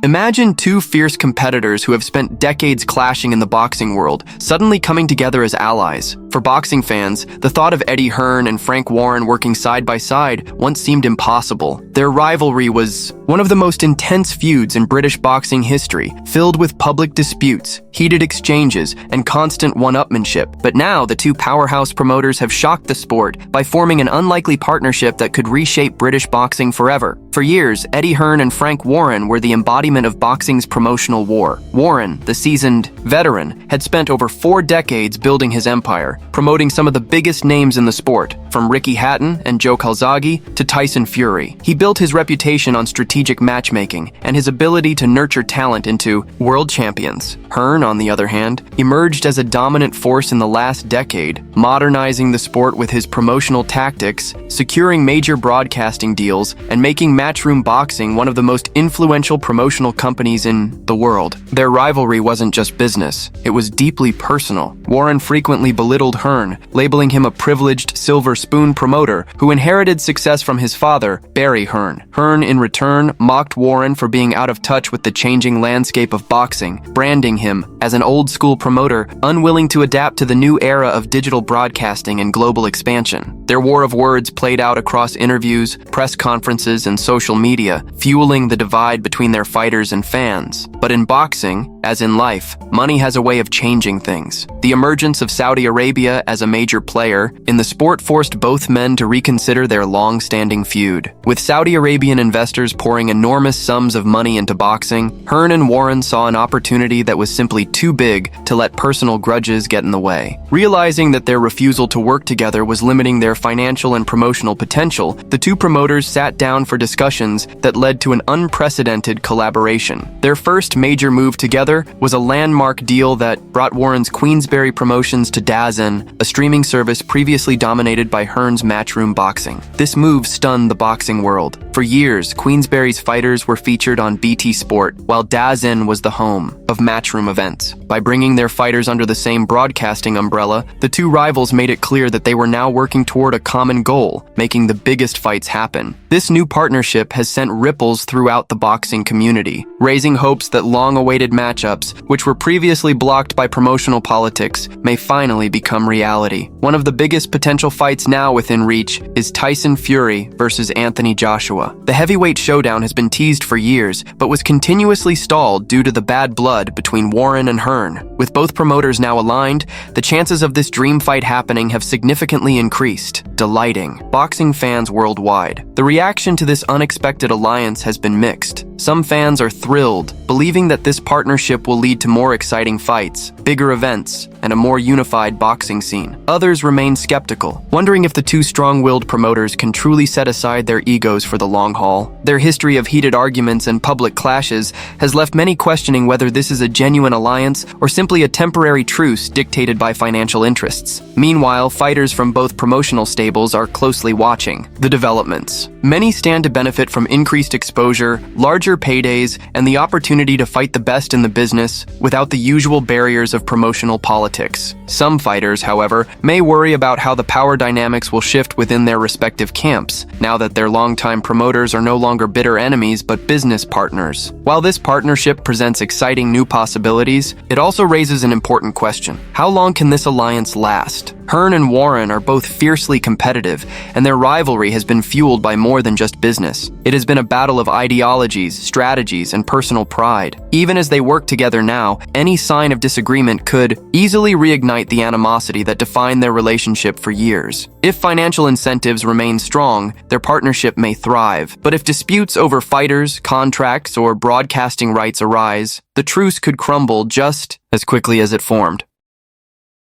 Imagine two fierce competitors who have spent decades clashing in the boxing world, suddenly coming together as allies. For boxing fans, the thought of Eddie Hearn and Frank Warren working side by side once seemed impossible. Their rivalry was one of the most intense feuds in British boxing history, filled with public disputes, heated exchanges, and constant one-upmanship. But now, the two powerhouse promoters have shocked the sport by forming an unlikely partnership that could reshape British boxing forever. For years, Eddie Hearn and Frank Warren were the embodiment of boxing's promotional war. Warren, the seasoned veteran, had spent over 4 decades building his empire, promoting some of the biggest names in the sport, from Ricky Hatton and Joe Calzaghe to Tyson Fury. He built his reputation on strategic matchmaking and his ability to nurture talent into world champions. Hearn, on the other hand, emerged as a dominant force in the last decade, modernizing the sport with his promotional tactics, securing major broadcasting deals, and making Matchroom Boxing one of the most influential promotional companies in the world. Their rivalry wasn't just business, it was deeply personal. Warren frequently belittled Hearn, labeling him a privileged silver spoon promoter who inherited success from his father, Barry Hearn. Hearn, in return, mocked Warren for being out of touch with the changing landscape of boxing, branding him as an old-school promoter unwilling to adapt to the new era of digital broadcasting and global expansion. Their war of words played out across interviews, press conferences, and social media, fueling the divide between their fighters and fans. But in boxing, as in life, money has a way of changing things. The emergence of Saudi Arabia as a major player in the sport forced both men to reconsider their long-standing feud. With Saudi Arabian investors pouring enormous sums of money into boxing, Hearn and Warren saw an opportunity that was simply too big to let personal grudges get in the way. Realizing that their refusal to work together was limiting their financial and promotional potential, the two promoters sat down for discussions that led to an unprecedented collaboration. Their first major move together was a landmark deal that brought Warren's Queensberry Promotions to DAZN, a streaming service previously dominated by Hearn's Matchroom Boxing. This move stunned the boxing world. For years, Queensberry's fighters were featured on BT Sport, while DAZN was the home of Matchroom events. By bringing their fighters under the same broadcasting umbrella, the two rivals made it clear that they were now working toward a common goal, making the biggest fights happen. This new partnership has sent ripples throughout the boxing community, raising hopes that long-awaited matchups, which were previously blocked by promotional politics, may finally become reality. One of the biggest potential fights now within reach is Tyson Fury versus Anthony Joshua. The heavyweight showdown has been teased for years, but was continuously stalled due to the bad blood between Warren and Hearn. With both promoters now aligned, the chances of this dream fight happening have significantly increased, delighting boxing fans worldwide. The reaction to this unexpected alliance has been mixed. Some fans are thrilled, believing that this partnership will lead to more exciting fights, bigger events, and a more unified boxing scene. Others remain skeptical, wondering if the two strong-willed promoters can truly set aside their egos for the long haul. Their history of heated arguments and public clashes has left many questioning whether this is a genuine alliance or simply a temporary truce dictated by financial interests. Meanwhile, fighters from both promotional stables are closely watching the developments. Many stand to benefit from increased exposure, larger paydays, and the opportunity to fight the best in the business without the usual barriers of promotional politics. Some fighters, however, may worry about how the power dynamics will shift within their respective camps, now that their longtime promoters are no longer bitter enemies but business partners. While this partnership presents exciting new possibilities, it also raises an important question. How long can this alliance last? Hearn and Warren are both fiercely competitive, and their rivalry has been fueled by more than just business. It has been a battle of ideologies, strategies, and personal pride. Even as they work together now, any sign of disagreement could easily reignite the animosity that defined their relationship for years. If financial incentives remain strong, their partnership may thrive. But if disputes over fighters, contracts, or broadcasting rights arise, the truce could crumble just as quickly as it formed.